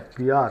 FBR,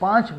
5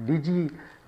DG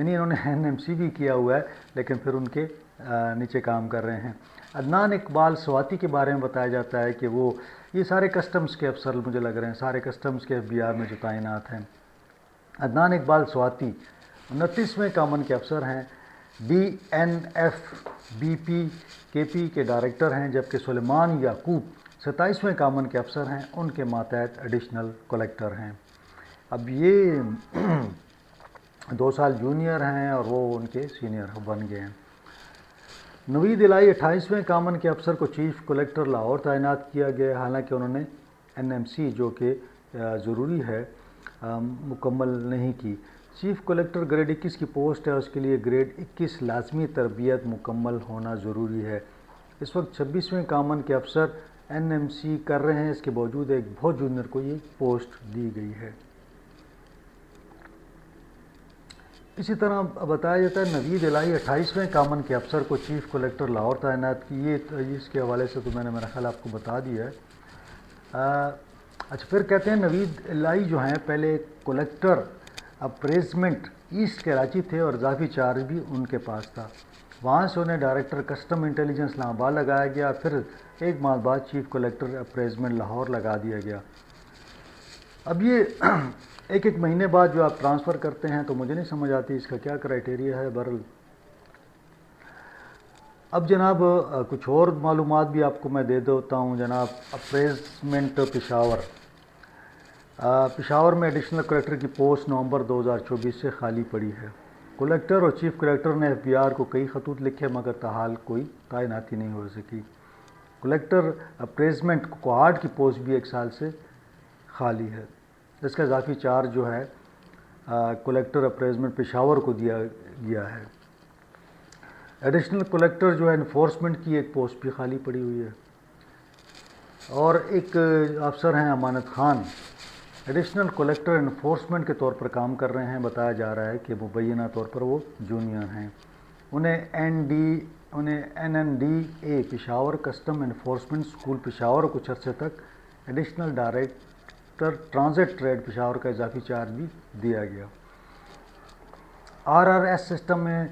یعنی انہوں نے NMC بھی کیا ہوا ہے لیکن پھر ان کے نیچے کام کر رہے ہیں۔ عدنان اقبال سواتی کے بارے میں بتایا جاتا ہے کہ وہ یہ سارے کسٹمز کے افسر مجھے لگ رہے ہیں، سارے کسٹمز کے FBI میں جو تعینات ہیں۔ عدنان اقبال سواتی 29ویں کامن کے افسر ہیں، BNFBP-KP کے ڈائریکٹر ہیں، جبکہ سلیمان یعقوب 27ویں کامن کے افسر ہیں، ان کے ماتحت ایڈیشنل کلیکٹر ہیں۔ اب یہ 2 سال جونیئر ہیں اور وہ ان کے سینئر بن گئے ہیں۔ نوید الہی 28ویں کامن کے افسر کو چیف کلیکٹر لاہور تعینات کیا گیا، حالانکہ انہوں نے NMC جو کہ ضروری ہے مکمل نہیں کی۔ چیف کلیکٹر گریڈ 21 کی پوسٹ ہے، اس کے لیے گریڈ 21 لازمی تربیت مکمل ہونا ضروری ہے۔ اس وقت 26ویں کامن کے افسر NMC کر رہے ہیں، اس کے باوجود ایک بہت جونیئر کو یہ پوسٹ دی گئی ہے۔ اسی طرح بتایا جاتا ہے نوید الہی 28ویں کامن کے افسر کو چیف کلیکٹر لاہور تعینات کی، یہ اس کے حوالے سے تو میں نے میرا خیال آپ کو بتا دیا ہے۔ اچھا، پھر کہتے ہیں نوید الہی جو ہیں پہلے کلیکٹر اپریزمنٹ ایسٹ کراچی تھے اور اضافی چارج بھی ان کے پاس تھا، وہاں سے انہیں ڈائریکٹر کسٹم انٹیلیجنس اسلام آباد لگایا گیا، پھر 1 ماہ بعد چیف کلیکٹر اپریزمنٹ لاہور لگا دیا گیا۔ اب یہ 1 مہینے بعد جو آپ ٹرانسفر کرتے ہیں تو مجھے نہیں سمجھ آتی اس کا کیا کرائٹیریا ہے۔ بہرحال اب جناب کچھ اور معلومات بھی آپ کو میں دے دیتا ہوں جناب۔ اپریزمنٹ پشاور میں ایڈیشنل کلیکٹر کی پوسٹ نومبر 2024 سے خالی پڑی ہے۔ کلیکٹر اور چیف کلیکٹر نے FBR کو کئی خطوط لکھے مگر تاحال کوئی تعیناتی نہیں ہو سکی۔ کلیکٹر اپریزمنٹ کوہاٹ کی پوسٹ بھی 1 سال سے خالی ہے، اس کا اضافی چارج جو ہے کلیکٹر اپریزمنٹ پشاور کو دیا گیا ہے۔ ایڈیشنل کلیکٹر جو ہے انفورسمنٹ کی ایک پوسٹ بھی خالی پڑی ہوئی ہے، اور ایک افسر ہیں امانت خان، ایڈیشنل کلیکٹر انفورسمنٹ کے طور پر کام کر رہے ہیں۔ بتایا جا رہا ہے کہ مبینہ طور پر وہ جونیئر ہیں۔ انہیں NNDA Peshawar custom enforcement school Peshawar کچھ عرصے تک additional director transit trade Peshawar کا اضافی چارج بھی دیا گیا۔ RRS سسٹم میں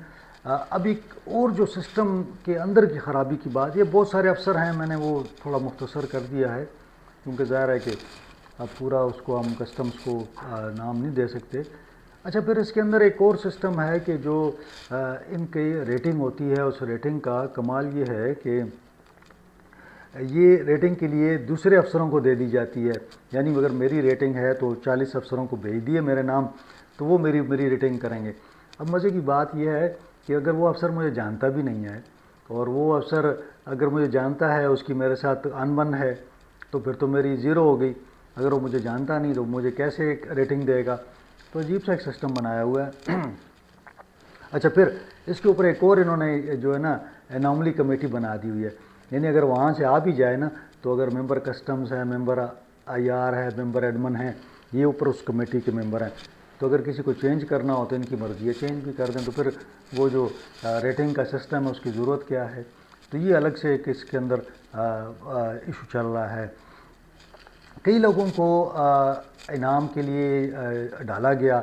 اب ایک اور جو سسٹم کے اندر کی خرابی کی بات، یہ بہت سارے افسر ہیں، میں نے وہ تھوڑا مختصر کر دیا ہے کیونکہ ظاہر ہے کہ اب پورا اس کو ہم کسٹمز کو نام نہیں دے سکتے۔ اچھا، پھر اس کے اندر ایک اور سسٹم ہے کہ جو ان کی ریٹنگ ہوتی ہے، اس ریٹنگ کا کمال یہ ہے کہ یہ ریٹنگ کے لیے دوسرے افسروں کو دے دی جاتی ہے، یعنی اگر میری ریٹنگ ہے تو 40 افسروں کو بھیج دیے میرے نام، تو وہ میری ریٹنگ کریں گے۔ اب مزے کی بات یہ ہے کہ اگر وہ افسر مجھے جانتا بھی نہیں ہے، اور وہ افسر اگر مجھے جانتا ہے، اس کی میرے ساتھ انبن ہے، تو پھر تو میری 0 ہو گئی۔ اگر وہ مجھے جانتا نہیں تو مجھے کیسے ریٹنگ دے گا؟ تو عجیب سا ایک سسٹم بنایا ہوا ہے۔ اچھا، پھر اس کے اوپر ایک اور انہوں نے جو ہے نا اناملی کمیٹی بنا دی ہوئی ہے، یعنی اگر وہاں سے آ بھی جائے نا، تو اگر ممبر کسٹمز ہے، ممبر IR ہے، ممبر ایڈمن ہیں، یہ اوپر اس کمیٹی کے ممبر ہیں، تو اگر کسی کو چینج کرنا ہو تو ان کی مرضی ہے چینج بھی کر دیں، تو پھر وہ جو ریٹنگ کا سسٹم ہے اس کی ضرورت کیا ہے؟ تو یہ الگ سے ایک اس کے اندر ایشو چل رہا ہے۔ کئی لوگوں کو انعام کے لیے ڈالا گیا،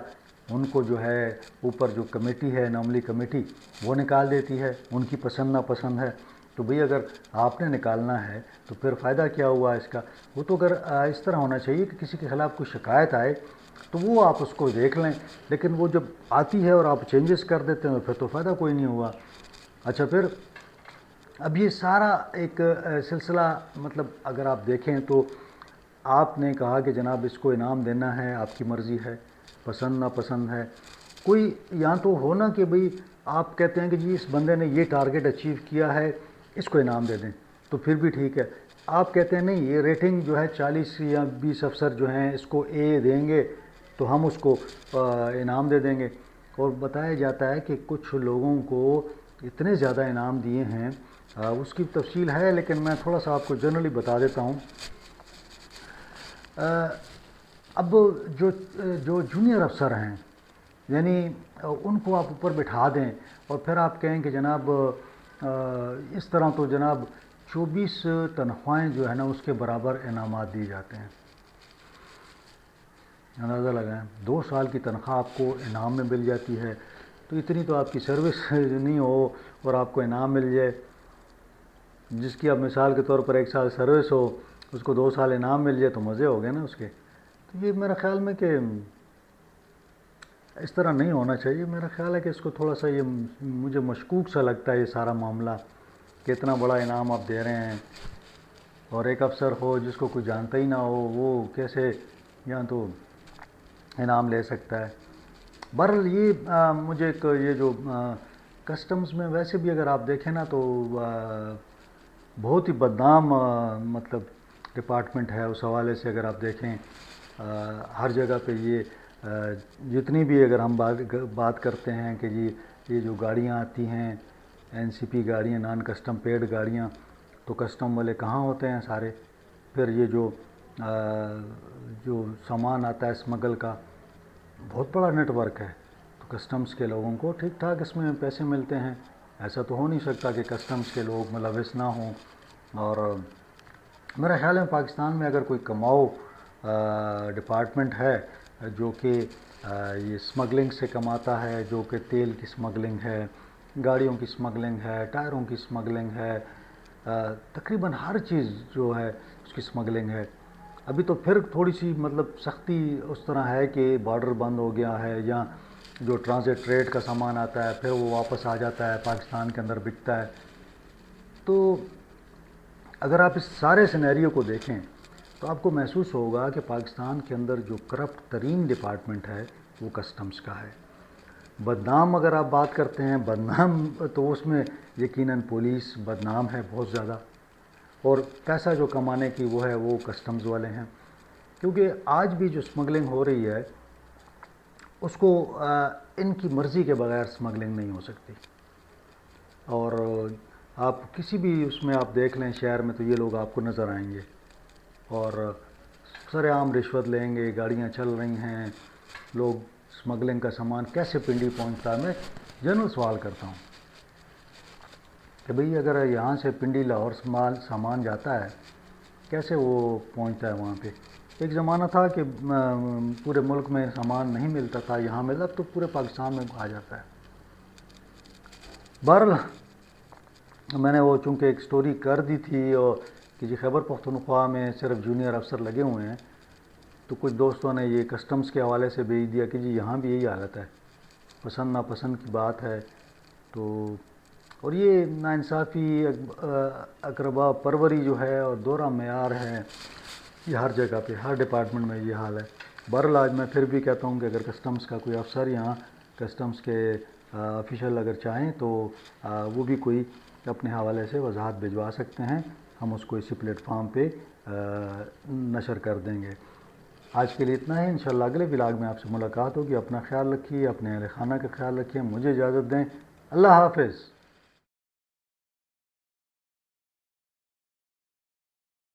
ان کو جو ہے اوپر جو کمیٹی ہے اناملی کمیٹی وہ نکال دیتی ہے، ان کی پسند ناپسند ہے۔ تو بھئی اگر آپ نے نکالنا ہے تو پھر فائدہ کیا ہوا اس کا؟ وہ تو اگر اس طرح ہونا چاہیے کہ کسی کے خلاف کوئی شکایت آئے تو وہ آپ اس کو دیکھ لیں، لیکن وہ جب آتی ہے اور آپ چینجز کر دیتے ہیں تو پھر تو فائدہ کوئی نہیں ہوا۔ اچھا، پھر اب یہ سارا ایک سلسلہ، مطلب اگر آپ دیکھیں تو آپ نے کہا کہ جناب اس کو انعام دینا ہے، آپ کی مرضی ہے، پسند ناپسند ہے، کوئی یہاں تو ہونا کہ بھئی آپ کہتے ہیں کہ جی اس بندے نے یہ ٹارگٹ اچیو کیا ہے، اس کو انعام دے دیں، تو پھر بھی ٹھیک ہے۔ آپ کہتے ہیں نہیں، یہ ریٹنگ جو ہے 40 یا 20 افسر جو ہیں اس کو A دیں گے تو ہم اس کو انعام دے دیں گے، اور بتایا جاتا ہے کہ کچھ لوگوں کو اتنے زیادہ انعام دیے ہیں، اس کی تفصیل ہے لیکن میں تھوڑا سا آپ کو جنرلی بتا دیتا ہوں۔ اب جو جونیئر افسر ہیں، یعنی ان کو آپ اوپر بٹھا دیں اور پھر آپ کہیں کہ جناب اس طرح تو جناب 24 تنخواہیں جو ہے نا اس کے برابر انعامات دیے جاتے ہیں۔ اندازہ لگائیں، 2 سال کی تنخواہ آپ کو انعام میں مل جاتی ہے، تو اتنی تو آپ کی سروس نہیں ہو اور آپ کو انعام مل جائے، جس کی اب مثال کے طور پر 1 سال سروس ہو، اس کو 2 سال انعام مل جائے تو مزے ہو گئے نا اس کے۔ تو یہ میرا خیال میں کہ اس طرح نہیں ہونا چاہیے۔ میرا خیال ہے کہ اس کو تھوڑا سا، یہ مجھے مشکوک سا لگتا ہے یہ سارا معاملہ، کہ اتنا بڑا انعام آپ دے رہے ہیں اور ایک افسر ہو جس کو کوئی جانتا ہی نہ ہو، وہ کیسے یا تو انعام لے سکتا ہے۔ بہرحال یہ مجھے ایک یہ جو کسٹمز میں ویسے بھی اگر آپ دیکھیں نا تو بہت ہی بدنام مطلب ڈپارٹمنٹ ہے اس حوالے سے۔ اگر آپ دیکھیں ہر جگہ پہ یہ جتنی بھی اگر ہم بات کرتے ہیں کہ جی یہ جو گاڑیاں آتی ہیں NCP گاڑیاں، نان کسٹم پیڈ گاڑیاں، تو کسٹم والے کہاں ہوتے ہیں سارے؟ پھر یہ جو سامان آتا ہے اسمگل کا، بہت بڑا نیٹ ورک ہے، تو کسٹمز کے لوگوں کو ٹھیک ٹھاک اس میں پیسے ملتے ہیں۔ ایسا تو ہو نہیں سکتا کہ کسٹمز کے لوگ ملوث نہ ہوں۔ اور میرا خیال ہے پاکستان میں اگر کوئی کماؤ ڈپارٹمنٹ ہے جو کہ یہ اسمگلنگ سے کماتا ہے، جو کہ تیل کی اسمگلنگ ہے، گاڑیوں کی اسمگلنگ ہے، ٹائروں کی اسمگلنگ ہے، تقریباً ہر چیز جو ہے اس کی اسمگلنگ ہے۔ ابھی تو پھر تھوڑی سی مطلب سختی اس طرح ہے کہ بارڈر بند ہو گیا ہے، یا جو ٹرانزٹ ٹریڈ کا سامان آتا ہے پھر وہ واپس آ جاتا ہے، پاکستان کے اندر بکتا ہے۔ تو اگر آپ اس سارے سینیریو کو دیکھیں تو آپ کو محسوس ہوگا کہ پاکستان کے اندر جو کرپٹ ترین ڈپارٹمنٹ ہے وہ کسٹمز کا ہے۔ بدنام اگر آپ بات کرتے ہیں، بدنام تو اس میں یقیناً پولیس بدنام ہے بہت زیادہ، اور پیسہ جو کمانے کی وہ ہے وہ کسٹمز والے ہیں، کیونکہ آج بھی جو اسمگلنگ ہو رہی ہے اس کو ان کی مرضی کے بغیر اسمگلنگ نہیں ہو سکتی۔ اور آپ کسی بھی اس میں آپ دیکھ لیں شہر میں تو یہ لوگ آپ کو نظر آئیں گے، اور سر عام رشوت لیں گے، گاڑیاں چل رہی ہیں، لوگ اسمگلنگ کا سامان کیسے پنڈی پہنچتا ہے۔ میں جنرل سوال کرتا ہوں کہ بھئی اگر یہاں سے پنڈی لاہور سامان جاتا ہے کیسے وہ پہنچتا ہے وہاں پہ؟ ایک زمانہ تھا کہ پورے ملک میں سامان نہیں ملتا تھا، یہاں ملتا، اب تو پورے پاکستان میں آ جاتا ہے۔ بہرحال میں نے وہ چونکہ ایک سٹوری کر دی تھی اور کہ جی خیبر پختونخوا میں صرف جونیئر افسر لگے ہوئے ہیں، تو کچھ دوستوں نے یہ کسٹمز کے حوالے سے بھیج دیا کہ جی یہاں بھی یہی حالت ہے، پسند ناپسند کی بات ہے۔ تو اور یہ ناانصافی، اقربا پروری جو ہے اور دوہرا معیار ہے، یہ ہر جگہ پہ ہر ڈپارٹمنٹ میں یہ حال ہے۔ بہرحال آج میں پھر بھی کہتا ہوں کہ اگر کسٹمز کا کوئی افسر یہاں کسٹمز کے آفیشل اگر چاہیں تو وہ بھی کوئی اپنے حوالے سے وضاحت بھجوا سکتے ہیں، ہم اس کو اسی پلیٹ فارم پہ نشر کر دیں گے۔ آج کے لیے اتنا ہے، انشاءاللہ اگلے ولاگ میں آپ سے ملاقات ہوگی۔ اپنا خیال رکھیے، اپنے اہل خانہ کا خیال رکھیے، مجھے اجازت دیں، اللہ حافظ۔